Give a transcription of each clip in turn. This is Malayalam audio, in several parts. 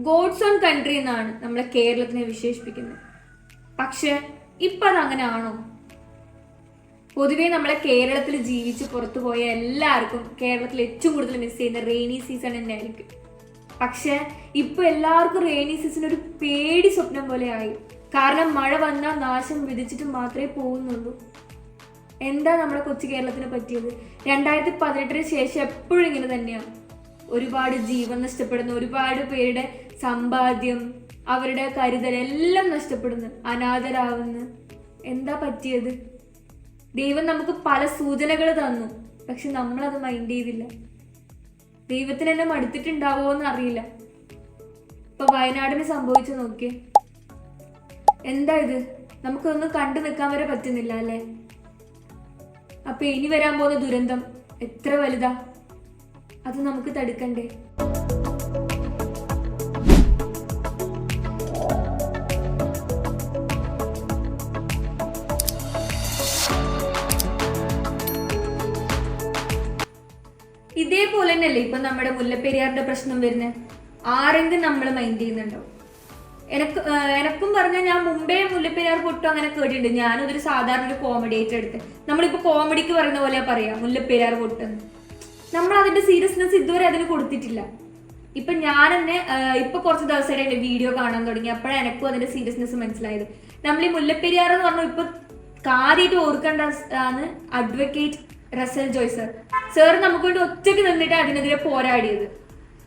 ഗോഡ്സ് ഓൺ കൺട്രി എന്നാണ് നമ്മളെ കേരളത്തിനെ വിശേഷിപ്പിക്കുന്നത്. പക്ഷെ ഇപ്പൊ അതങ്ങനെ ആണോ? പൊതുവെ നമ്മളെ കേരളത്തിൽ ജീവിച്ച് പുറത്തു പോയ എല്ലാവർക്കും കേരളത്തിൽ ഏറ്റവും കൂടുതൽ മിസ് ചെയ്യുന്ന റെയിനി സീസൺ തന്നെ ആയിരിക്കും. പക്ഷെ ഇപ്പൊ എല്ലാവർക്കും റെയിനി സീസൺ ഒരു പേടി സ്വപ്നം പോലെ ആയി. കാരണം മഴ വന്നാൽ നാശം വിധിച്ചിട്ട് മാത്രമേ പോകുന്നുള്ളൂ. എന്താ നമ്മുടെ കൊച്ചു കേരളത്തിന് പറ്റിയത്? 2018 ശേഷം എപ്പോഴും ഇങ്ങനെ തന്നെയാണ്. ഒരുപാട് ജീവൻ നഷ്ടപ്പെടുന്നു, ഒരുപാട് പേരുടെ സമ്പാദ്യം, അവരുടെ കരുതൽ എല്ലാം നഷ്ടപ്പെടുന്നു, അനാഥരാകുന്നു. എന്താ പറ്റിയത്? ദൈവം നമുക്ക് പല സൂചനകൾ തന്നു, പക്ഷെ നമ്മളത് മൈൻഡ് ചെയ്തില്ല. ദൈവത്തിന് എന്നെ മടുത്തിട്ടുണ്ടാവോ എന്ന് അറിയില്ല. ഇപ്പൊ വയനാടിന് സംഭവിച്ചു നോക്കിയേ. എന്താ ഇത്? നമുക്കൊന്നും കണ്ടു നിൽക്കാൻ വരെ പറ്റുന്നില്ല അല്ലേ? അപ്പൊ ഇനി വരാൻ പോകുന്ന ദുരന്തം എത്ര വലുതാ? അത് നമുക്ക് തടുക്കണ്ടേ? ഇതേപോലെ തന്നെയല്ലേ ഇപ്പൊ നമ്മുടെ മുല്ലപ്പെരിയാറിന്റെ പ്രശ്നം വരുന്നത്? ആരെങ്കിലും നമ്മൾ മൈൻഡ് ചെയ്യുന്നുണ്ടോ? എനക്കും പറഞ്ഞാൽ ഞാൻ മുമ്പേ മുല്ലപ്പെരിയാർ പൊട്ടും അങ്ങനെ കേട്ടിട്ടുണ്ട്. ഞാനതൊരു സാധാരണ ഒരു കോമഡി ആയിട്ട് എടുത്ത്, നമ്മളിപ്പോ കോമഡിക്ക് പറയുന്ന പോലെ പറയാം മുല്ലപ്പെരിയാർ പൊട്ടെന്ന്. നമ്മൾ അതിന്റെ സീരിയസ്നെസ് ഇതുവരെ അതിന് കൊടുത്തിട്ടില്ല. ഇപ്പൊ ഞാൻ തന്നെ ഇപ്പൊ കുറച്ച് ദിവസമായിട്ട് എന്റെ വീഡിയോ കാണാൻ തുടങ്ങി. അപ്പോഴാണ് എനക്കും അതിന്റെ സീരിയസ്നെസ് മനസ്സിലായത്. നമ്മൾ ഈ മുല്ലപ്പെരിയാർ എന്ന് പറഞ്ഞാൽ ഇപ്പൊ കാര്യമായിട്ട് ഓർക്കേണ്ടതാണ് അഡ്വക്കേറ്റ് റസൽ ജോയ് സർ നമുക്ക് വേണ്ടി ഒറ്റയ്ക്ക് നിന്നിട്ട് അതിനെതിരെ പോരാടിയത്,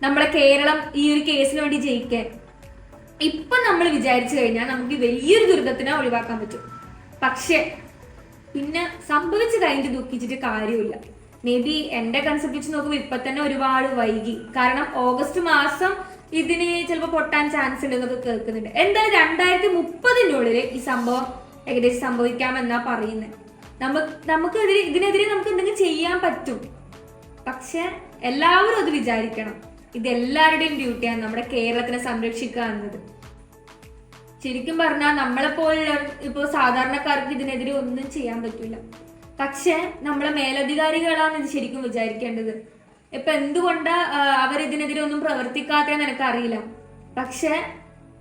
നമ്മളെ കേരളം ഈ ഒരു കേസിന് വേണ്ടി ജയിക്കാൻ. ഇപ്പൊ നമ്മൾ വിചാരിച്ചു കഴിഞ്ഞാൽ നമുക്ക് വലിയൊരു ദുരിതത്തിനെ ഒഴിവാക്കാൻ പറ്റും. പക്ഷെ പിന്നെ സംഭവിച്ചു കഴിഞ്ഞിട്ട് ദുഃഖിച്ചിട്ട് കാര്യമില്ല. മേ ബി എന്റെ കൺസെപ്റ്റ് വെച്ച് നോക്കുമ്പോൾ ഇപ്പൊ തന്നെ ഒരുപാട് വൈകി. കാരണം ഓഗസ്റ്റ് മാസം ഇതിന് ചിലപ്പോൾ പൊട്ടാൻ ചാൻസ് ഉണ്ട് എന്നൊക്കെ കേൾക്കുന്നുണ്ട്. എന്തായാലും 2030 ഈ സംഭവം ഏകദേശം സംഭവിക്കാമെന്നാ പറയുന്നത്. ഇതിനെതിരെ നമുക്ക് എന്തെങ്കിലും ചെയ്യാൻ പറ്റും. പക്ഷെ എല്ലാവരും അത് വിചാരിക്കണം. ഇത് എല്ലാവരുടെയും ഡ്യൂട്ടിയാണ് നമ്മുടെ കേരളത്തിനെ സംരക്ഷിക്കുക എന്നത്. ശരിക്കും പറഞ്ഞാൽ നമ്മളെപ്പോലുള്ള ഇപ്പോൾ സാധാരണക്കാർക്ക് ഇതിനെതിരെ ഒന്നും ചെയ്യാൻ പറ്റില്ല. പക്ഷെ നമ്മളെ മേലധികാരികളാണ് ഇത് ശരിക്കും വിചാരിക്കേണ്ടത്. ഇപ്പൊ എന്തുകൊണ്ടാ അവരിതിനെതിരെ ഒന്നും പ്രവർത്തിക്കാത്തതെന്ന് എനിക്കറിയില്ല. പക്ഷെ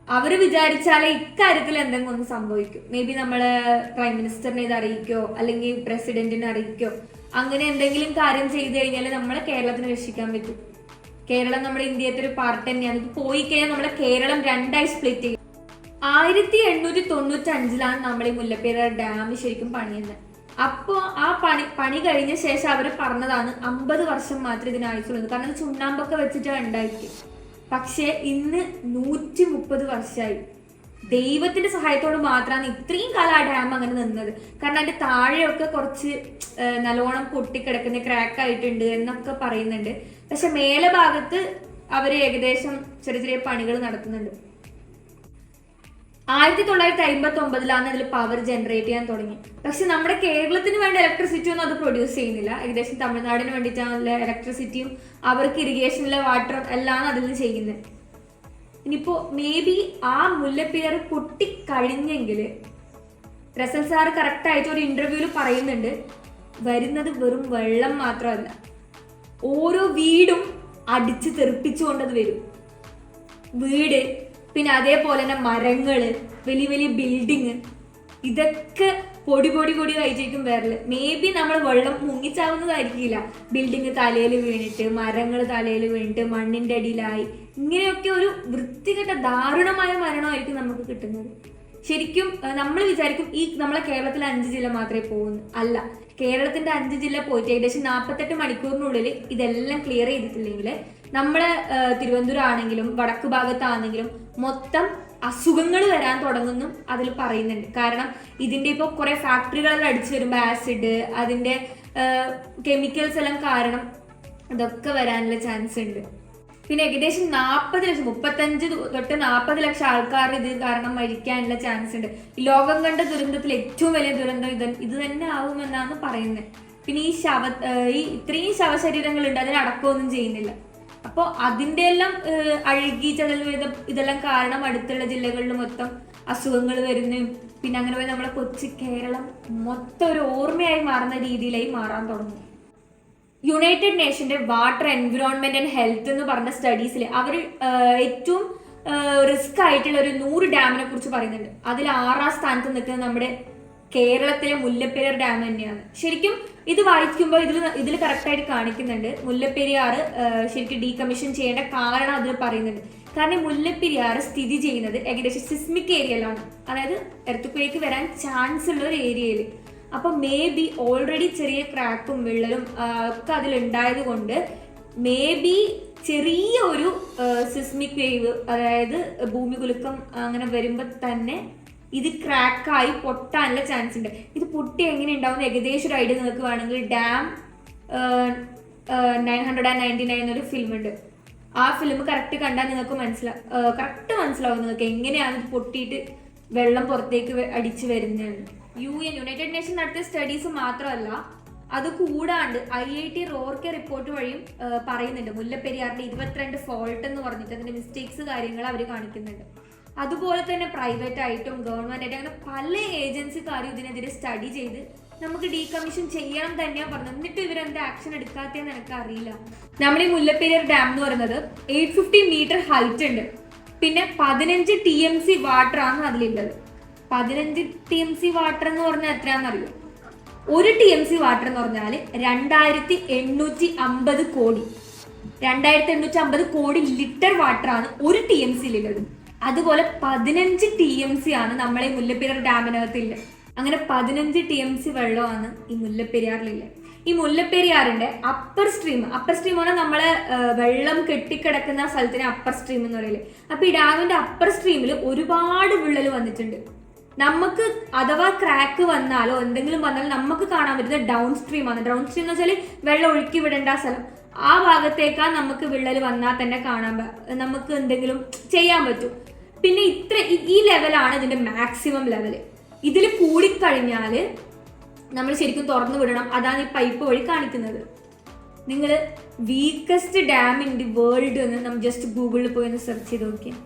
അവർ വിചാരിച്ചാലേ ഇക്കാര്യത്തിൽ എന്തെങ്കിലും ഒന്ന് സംഭവിക്കും. മേ ബി നമ്മള് പ്രൈം മിനിസ്റ്ററിനെ ഇത് അറിയിക്കോ, അല്ലെങ്കിൽ പ്രസിഡന്റിനെ അറിയിക്കോ, അങ്ങനെ എന്തെങ്കിലും കാര്യം ചെയ്തു കഴിഞ്ഞാൽ നമ്മളെ കേരളത്തിന് രക്ഷിക്കാൻ പറ്റും. കേരളം നമ്മുടെ ഇന്ത്യത്തെ ഒരു പാർട്ട് തന്നെയാണ്. ഇത് പോയി കഴിഞ്ഞാൽ നമ്മളെ കേരളം രണ്ടായി സ്പ്ലിറ്റ് ചെയ്യും. 1895 നമ്മൾ ഈ മുല്ലപ്പെരിയാർ ഡാം ശരിക്കും പണിയുന്നത്. അപ്പോ ആ പണി കഴിഞ്ഞ ശേഷം അവർ പറഞ്ഞതാണ് 50 വർഷം മാത്രമേ ഇതിന് ആയുസുള്ളൂ. കാരണം ചുണ്ണാമ്പൊക്കെ വെച്ചിട്ടാണ് ഉണ്ടായിരിക്കും. പക്ഷെ ഇന്ന് 130 വർഷമായി. ദൈവത്തിന്റെ സഹായത്തോട് മാത്രമാണ് ഇത്രയും കാലം ആ ഡാം അങ്ങനെ നിന്നത്. കാരണം അതിന്റെ താഴെയൊക്കെ കുറച്ച് നല്ലോണം പൊട്ടിക്കിടക്കുന്ന ക്രാക്ക് ആയിട്ടുണ്ട് എന്നൊക്കെ പറയുന്നുണ്ട്. പക്ഷെ മേലെ ഭാഗത്ത് അവര് ഏകദേശം ചെറിയ ചെറിയ പണികൾ നടത്തുന്നുണ്ട്. 1959 ഇതിൽ പവർ ജനറേറ്റ് ചെയ്യാൻ തുടങ്ങി. പക്ഷെ നമ്മുടെ കേരളത്തിന് വേണ്ട ഇലക്ട്രിസിറ്റി ഒന്നും അത് പ്രൊഡ്യൂസ് ചെയ്യുന്നില്ല. ഏകദേശം തമിഴ്നാടിന് വേണ്ടിയിട്ടാണ് ഇലക്ട്രിസിറ്റിയും അവർക്ക് ഇറിഗേഷനിലെ വാട്ടറും എല്ലാം അതിൽ ചെയ്യുന്നത്. ഇനിയിപ്പോ മേ ബി ആ മുല്ലപ്പെരിയാർ പൊട്ടിക്കഴിഞ്ഞെങ്കിൽ റസൽ സാറ് കറക്റ്റായിട്ട് ഒരു ഇന്റർവ്യൂവിൽ പറയുന്നുണ്ട്, വരുന്നത് വെറും വെള്ളം മാത്രമല്ല, ഓരോ വീടും അടിച്ച് തെറിപ്പിച്ചുകൊണ്ടത് വരും. വീട്, പിന്നെ അതേപോലെ തന്നെ മരങ്ങള്, വലിയ വലിയ ബിൽഡിങ്, ഇതൊക്കെ പൊടി ആയിട്ടേക്കും വരല്. മേ ബി നമ്മൾ വെള്ളം മുങ്ങിച്ചാവുന്നതായിരിക്കില്ല. ബിൽഡിങ് തലയിൽ വീണിട്ട്, മരങ്ങൾ തലയിൽ വീണിട്ട്, മണ്ണിന്റെ അടിയിലായി, ഇങ്ങനെയൊക്കെ ഒരു വൃത്തികെട്ട ദാരുണമായ മരണമായിരിക്കും നമുക്ക് കിട്ടുന്നത്. ശരിക്കും നമ്മൾ വിചാരിക്കും ഈ നമ്മളെ കേരളത്തിലെ 5 ജില്ല മാത്രമേ പോകുന്നു. അല്ല, കേരളത്തിന്റെ 5 ജില്ല പോയിട്ട് ഏകദേശം 48 മണിക്കൂറിനുള്ളിൽ ഇതെല്ലാം ക്ലിയർ ചെയ്തിട്ടില്ലെങ്കിൽ നമ്മളെ തിരുവനന്തപുരം ആണെങ്കിലും വടക്ക് ഭാഗത്താണെങ്കിലും മൊത്തം അസുഖങ്ങൾ വരാൻ തുടങ്ങുന്നു അതിൽ പറയുന്നുണ്ട്. കാരണം ഇതിന്റെ ഇപ്പോൾ കുറെ ഫാക്ടറികളിൽ അടിച്ചു വരുമ്പോൾ ആസിഡ്, അതിന്റെ കെമിക്കൽസ് എല്ലാം കാരണം ഇതൊക്കെ വരാനുള്ള ചാൻസ് ഉണ്ട്. പിന്നെ ഏകദേശം 40 ലക്ഷം, 35 തൊട്ട് 40 ലക്ഷം ആൾക്കാർ ഇത് കാരണം മരിക്കാനുള്ള ചാൻസ് ഉണ്ട്. ലോകം കണ്ട ദുരന്തത്തിൽ ഏറ്റവും വലിയ ദുരന്തം ഇത് തന്നെ ആവുമെന്നാണ് പറയുന്നത്. പിന്നെ ഈ ഇത്രയും ശവശരീരങ്ങളുണ്ട്, അതിനടക്കമൊന്നും ചെയ്യുന്നില്ല. അപ്പോൾ അതിൻ്റെ എല്ലാം അഴുകി ഇതെല്ലാം കാരണം അടുത്തുള്ള ജില്ലകളിൽ മൊത്തം അസുഖങ്ങൾ വരുന്നു. പിന്നെ അങ്ങനെ പോയി നമ്മളെ കൊച്ചു കേരളം മൊത്തം ഒരു ഓർമ്മയായി മാറുന്ന രീതിയിലായി മാറാൻ തുടങ്ങി. യുണൈറ്റഡ് നേഷന്റെ വാട്ടർ എൻവിറോൺമെന്റ് ആൻഡ് ഹെൽത്ത് എന്ന് പറഞ്ഞ സ്റ്റഡീസിൽ അവർ ഏറ്റവും റിസ്ക് ആയിട്ടുള്ള ഒരു 100 ഡാമിനെ കുറിച്ച് പറയുന്നുണ്ട്. അതിൽ 6ാം സ്ഥാനത്ത് നിൽക്കുന്നത് നമ്മുടെ കേരളത്തിലെ മുല്ലപ്പെരിയാർ ഡാം തന്നെയാണ്. ശരിക്കും ഇത് വായിക്കുമ്പോൾ ഇതിൽ കറക്റ്റായിട്ട് കാണിക്കുന്നുണ്ട് മുല്ലപ്പെരിയാർ ശരിക്കും ഡീകമ്മീഷൻ ചെയ്യേണ്ട കാരണം അതിൽ പറയുന്നുണ്ട്. കാരണം മുല്ലപ്പെരിയാർ സ്ഥിതി ചെയ്യുന്നത് ഏകദേശം സിസ്മിക് ഏരിയയിലാണ്, അതായത് എർത്ത് വരാൻ ചാൻസ് ഉള്ള ഒരു ഏരിയയിൽ. അപ്പൊ മേ ബി ഓൾറെഡി ചെറിയ ക്രാക്കും വിള്ളലും ഒക്കെ അതിലുണ്ടായത് കൊണ്ട് മേ ബി ചെറിയ ഒരു സിസ്മിക് വേവ്, അതായത് ഭൂമി കുലുക്കം അങ്ങനെ വരുമ്പോൾ തന്നെ ഇത് ക്രാക്കായി പൊട്ടാനുള്ള ചാൻസ് ഉണ്ട്. ഇത് പൊട്ടി എങ്ങനെ ഉണ്ടാവുന്ന ഏകദേശം ഒരു ഐഡിയ നിങ്ങൾക്ക് വേണമെങ്കിൽ ഡാം 999 എന്നൊരു ഫിലിം ഉണ്ട്. ആ ഫിലിം കറക്റ്റ് കണ്ടാൽ നിങ്ങൾക്ക് കറക്റ്റ് മനസ്സിലാവും നിങ്ങൾക്ക് എങ്ങനെയാണ് ഇത് പൊട്ടിയിട്ട് വെള്ളം പുറത്തേക്ക് അടിച്ചു വരുന്നതെന്ന്. യുണൈറ്റഡ് നേഷൻ നടത്തിയ സ്റ്റഡീസ് മാത്രമല്ല, അത് കൂടാണ്ട് IIT റോർക്കെ റിപ്പോർട്ട് വഴിയും പറയുന്നുണ്ട് മുല്ലപ്പെരിയാറിന്റെ 22 ഫോൾട്ട് എന്ന് പറഞ്ഞിട്ട് അതിന്റെ മിസ്റ്റേക്സ് കാര്യങ്ങൾ അവർ കാണിക്കുന്നുണ്ട്. അതുപോലെ തന്നെ പ്രൈവറ്റ് ആയിട്ടും ഗവൺമെന്റ് ആയിട്ടും അങ്ങനെ പല ഏജൻസിക്കാരും ഇതിനെതിരെ സ്റ്റഡി ചെയ്ത് നമുക്ക് ഡീകമ്മീഷൻ ചെയ്യണം തന്നെയാണ് പറഞ്ഞത്. എന്നിട്ട് ഇവരെന്താ ആക്ഷൻ എടുക്കാത്തതെന്ന് എനിക്ക് അറിയില്ല. നമ്മുടെ ഈ മുല്ലപ്പെരിയാർ ഡാം എന്ന് പറയുന്നത് 850 മീറ്റർ ഹൈറ്റ് ഉണ്ട്. പിന്നെ 15 TMC വാട്ടർ ആണ് അതിലുള്ളത്. 15 TMC വാട്ടർ എന്ന് പറഞ്ഞാൽ എത്രയാണെന്നറിയോ? 1 TMC വാട്ടർ എന്ന് പറഞ്ഞാൽ 2850 കോടി 2850 കോടി ലിറ്റർ വാട്ടർ ആണ് 1 TMCയിലുള്ളത്. അതുപോലെ 15 TMC ആണ് നമ്മളെ മുല്ലപ്പെരിയാർ ഡാമിനകത്തില്ല. അങ്ങനെ 15 TMC വെള്ളമാണ് ഈ മുല്ലപ്പെരിയാറിലില്ല. ഈ മുല്ലപ്പെരിയാറിന്റെ അപ്പർ സ്ട്രീം പറഞ്ഞാൽ നമ്മളെ വെള്ളം കെട്ടിക്കിടക്കുന്ന സ്ഥലത്തിന് അപ്പർ സ്ട്രീം എന്ന് പറയില്ലേ. അപ്പൊ ഈ ഡാമിന്റെ അപ്പർ സ്ട്രീമിൽ ഒരുപാട് വിള്ളൽ വന്നിട്ടുണ്ട്. നമുക്ക് അഥവാ ക്രാക്ക് വന്നാലോ എന്തെങ്കിലും വന്നാലും നമുക്ക് കാണാൻ പറ്റുന്ന ഡൗൺ സ്ട്രീം ആണ്. ഡൗൺ സ്ട്രീം എന്ന് വെച്ചാൽ വെള്ളം ഒഴുക്കി വിടേണ്ട സ്ഥലം. ആ ഭാഗത്തേക്കാ നമുക്ക് വിള്ളൽ വന്നാൽ തന്നെ നമുക്ക് എന്തെങ്കിലും ചെയ്യാൻ പറ്റും. പിന്നെ ഈ ലെവലാണ് ഇതിന്റെ മാക്സിമം ലെവല്. ഇതിൽ കൂടിക്കഴിഞ്ഞാൽ നമ്മൾ ശരിക്കും തുറന്നു വിടണം. അതാണ് ഈ പൈപ്പ് വഴി കാണിക്കുന്നത്. നിങ്ങൾ weakest dam in the world എന്ന് നമ്മൾ ജസ്റ്റ് ഗൂഗിളിൽ പോയി ഒന്ന് സെർച്ച് ചെയ്ത് നോക്കിയാൽ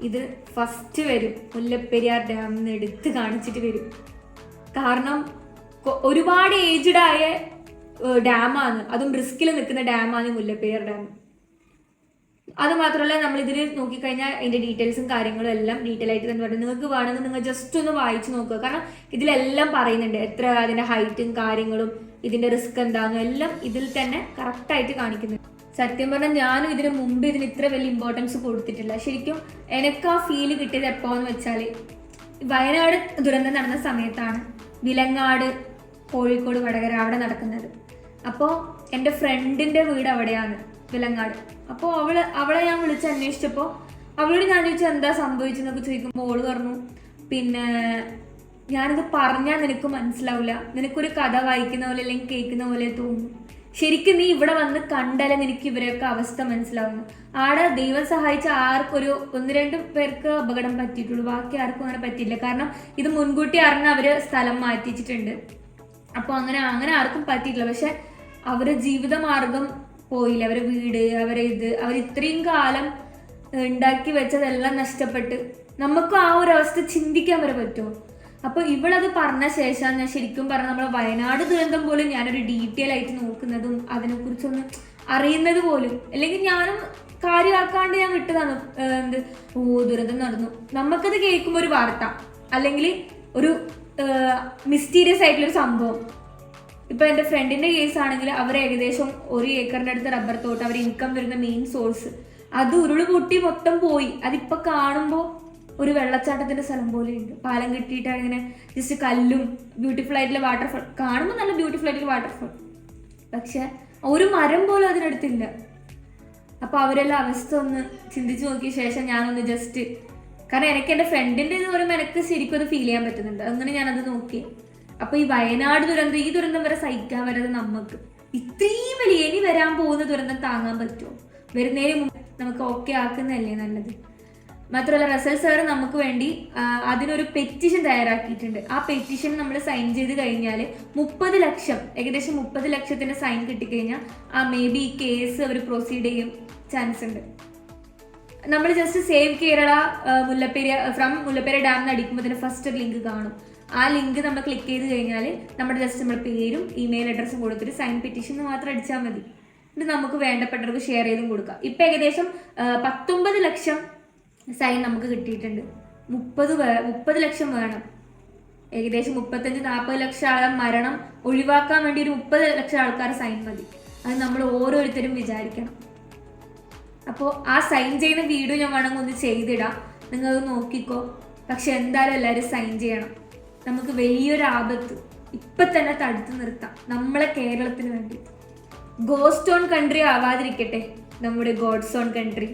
ഇത് ഫസ്റ്റ് വരും. മുല്ലപ്പെരിയാർ ഡാം എന്ന് എടുത്ത് കാണിച്ചിട്ട് വരും. കാരണം ഒരുപാട് ഏജ്ഡ് ആയ ഡാമാണ്, അതും റിസ്കിൽ നിൽക്കുന്ന ഡാമാണ് മുല്ലപ്പെരിയാർ ഡാം. അത് മാത്രമല്ല നമ്മൾ ഇതിൽ നോക്കിക്കഴിഞ്ഞാൽ അതിന്റെ ഡീറ്റെയിൽസും കാര്യങ്ങളും എല്ലാം ഡീറ്റെയിൽ ആയിട്ട് തന്നെ പറയും. നിങ്ങൾക്ക് വേണമെങ്കിൽ നിങ്ങൾ ജസ്റ്റ് ഒന്ന് വായിച്ചു നോക്കുക. കാരണം ഇതിലെല്ലാം പറയുന്നുണ്ട്, എത്ര അതിന്റെ ഹൈറ്റും കാര്യങ്ങളും ഇതിന്റെ റിസ്ക് എന്താണെന്നും എല്ലാം ഇതിൽ തന്നെ കറക്റ്റായിട്ട് കാണിക്കുന്നുണ്ട്. സത്യം പറഞ്ഞാൽ ഞാനും ഇതിന് മുമ്പ് ഇതിന് ഇത്ര വലിയ ഇമ്പോർട്ടൻസ് കൊടുത്തിട്ടില്ല. ശരിക്കും എനിക്ക് ആ ഫീല് കിട്ടിയത് എപ്പോന്ന് വെച്ചാൽ വയനാട് ദുരന്തം നടന്ന സമയത്താണ് വിലങ്ങാട് കോഴിക്കോട് വടകര അവിടെ നടക്കുന്നത്. അപ്പോൾ എൻ്റെ ഫ്രണ്ടിൻ്റെ വീട് അവിടെയാണ്, വിലങ്ങാട്. അപ്പോൾ അവളെ ഞാൻ വിളിച്ച് അന്വേഷിച്ചപ്പോൾ അവളോട് ഞാൻ ചോദിച്ചാൽ എന്താ സംഭവിച്ചെന്നൊക്കെ ചോദിക്കുമ്പോൾ ഓള് പറഞ്ഞു, പിന്നെ ഞാനിത് പറഞ്ഞാൽ നിനക്ക് മനസ്സിലാവില്ല, നിനക്കൊരു കഥ വായിക്കുന്ന പോലെ അല്ലെങ്കിൽ കേൾക്കുന്ന പോലെ തോന്നും, ശരിക്കും നീ ഇവിടെ വന്ന് കണ്ടാലേ നിനക്ക് ഇവരെയൊക്കെ അവസ്ഥ മനസ്സിലാവുന്നു. ആടെ ദൈവം സഹായിച്ച ആർക്കൊരു 1-2 പേർക്ക് അപകടം പറ്റിയിട്ടുള്ളൂ, ബാക്കി ആർക്കും അങ്ങനെ പറ്റിയില്ല. കാരണം ഇത് മുൻകൂട്ടി അറിഞ്ഞ് അവര് സ്ഥലം മാറ്റിച്ചിട്ടുണ്ട്. അപ്പോൾ അങ്ങനെ ആർക്കും പറ്റിയിട്ടില്ല. പക്ഷെ അവരുടെ ജീവിതമാർഗം പോയില്ല, അവരെ വീട്, അവർ ഇത്രയും കാലം ഉണ്ടാക്കി വെച്ചതെല്ലാം നഷ്ടപ്പെട്ട് നമുക്ക് ആ ഒരു അവസ്ഥ ചിന്തിക്കാൻ വരെ പറ്റുമോ? അപ്പോൾ ഇവളത് പറഞ്ഞ ശേഷം ഞാൻ ശരിക്കും പറഞ്ഞ നമ്മളെ വയനാട് ദുരന്തം പോലും ഞാനൊരു ഡീറ്റെയിൽ ആയിട്ട് നോക്കുന്നതും അതിനെക്കുറിച്ചൊന്ന് അറിയുന്നത് പോലും, അല്ലെങ്കിൽ ഞാനും കാര്യമാക്കാണ്ട് ഞാൻ വിട്ടതാണ്. ദുരന്തം നടന്നു, നമുക്കത് കേൾക്കുമ്പോൾ ഒരു വാർത്ത അല്ലെങ്കിൽ ഒരു മിസ്റ്റീരിയസ് ആയിട്ടുള്ളൊരു സംഭവം. ഇപ്പൊ എൻ്റെ ഫ്രണ്ടിന്റെ കേസ് ആണെങ്കിൽ അവർ ഏകദേശം 1 ഏക്കറിന്റെ അടുത്ത് റബ്ബർ തോട്ടം, അവർ ഇൻകം വരുന്ന മെയിൻ സോഴ്സ്, അത് ഉരുള് പൊട്ടി മൊത്തം പോയി. അതിപ്പോ കാണുമ്പോൾ ഒരു വെള്ളച്ചാട്ടത്തിന്റെ സ്ഥലം പോലെ ഉണ്ട്, പാലം കെട്ടിയിട്ട് ഇങ്ങനെ ജസ്റ്റ് കല്ലും ബ്യൂട്ടിഫുൾ ആയിട്ടുള്ള വാട്ടർഫോൾ കാണുമ്പോൾ നല്ല ബ്യൂട്ടിഫുൾ ആയിട്ടുള്ള വാട്ടർഫോൾ, പക്ഷെ ഒരു മരം പോലും അതിനടുത്തില്ല. അപ്പൊ അവരെല്ലാം അവസ്ഥ ഒന്ന് ചിന്തിച്ചു നോക്കിയ ശേഷം ഞാനൊന്ന് ജസ്റ്റ്, കാരണം എനിക്ക് എൻ്റെ ഫ്രണ്ടിന്റെ എന്ന് പറയുമ്പോൾ എനിക്ക് ശരിക്കും അത് ഫീൽ ചെയ്യാൻ പറ്റുന്നുണ്ട്, അങ്ങനെ ഞാനത് നോക്കി. അപ്പൊ ഈ വയനാട് ദുരന്തം, ഈ ദുരന്തം വരെ സഹിക്കാൻ വരുന്നത് നമുക്ക് ഇത്രയും വലിയ ഇനി വരാൻ പോകുന്ന ദുരന്തം താങ്ങാൻ പറ്റുമോ? വരുന്നതിന് മുമ്പ് നമുക്ക് ഓക്കെ ആക്കുന്നതല്ലേ നല്ലത്. മാത്രമല്ല റസൽ സാർ നമുക്ക് വേണ്ടി അതിനൊരു പെറ്റീഷൻ തയ്യാറാക്കിയിട്ടുണ്ട്. ആ പെറ്റീഷൻ നമ്മൾ സൈൻ ചെയ്ത് കഴിഞ്ഞാൽ 30 ലക്ഷം, ഏകദേശം 30 ലക്ഷത്തിന്റെ സൈൻ കിട്ടിക്കഴിഞ്ഞാൽ മേ ബി ഈ കേസ് അവർ പ്രൊസീഡ് ചെയ്യും ചാൻസ് ഉണ്ട്. നമ്മൾ just save Kerala Mullaperiyar dam എന്ന് അടിക്കുമ്പോൾ തന്നെ ഫസ്റ്റ് ലിങ്ക് കാണും. ആ ലിങ്ക് നമ്മൾ ക്ലിക്ക് ചെയ്ത് കഴിഞ്ഞാൽ നമ്മുടെ പേരും ഇമെയിൽ അഡ്രസ്സും കൊടുത്തിട്ട് സൈൻ പെറ്റീഷൻ മാത്രം അടിച്ചാൽ മതി. ഇത് നമുക്ക് വേണ്ടപ്പെട്ടവർക്ക് ഷെയർ ചെയ്തും കൊടുക്കാം. ഇപ്പം ഏകദേശം 19 ലക്ഷം സൈൻ നമുക്ക് കിട്ടിയിട്ടുണ്ട്. 30 ലക്ഷം വേണം. ഏകദേശം 35-40 ലക്ഷം ആളെ മരണം ഒഴിവാക്കാൻ വേണ്ടി ഒരു 30 ലക്ഷം ആൾക്കാർ സൈൻ മതി. അത് നമ്മൾ ഓരോരുത്തരും വിചാരിക്കണം. അപ്പോൾ ആ സൈൻ ചെയ്യുന്ന വീഡിയോ ഞാൻ വേണമെങ്കിൽ ഒന്ന് ചെയ്തിടാം, നിങ്ങൾ നോക്കിക്കോ. പക്ഷെ എന്തായാലും എല്ലാവരും സൈൻ ചെയ്യണം. നമുക്ക് വലിയൊരു ആപത്ത് ഇപ്പം തന്നെ തടുത്തു നിർത്താം നമ്മളെ കേരളത്തിന് വേണ്ടി. ഗോസ്റ്റ് ഓൺ കൺട്രി ആവാതിരിക്കട്ടെ നമ്മുടെ ഗോഡ്സ് ഓൺ കൺട്രി.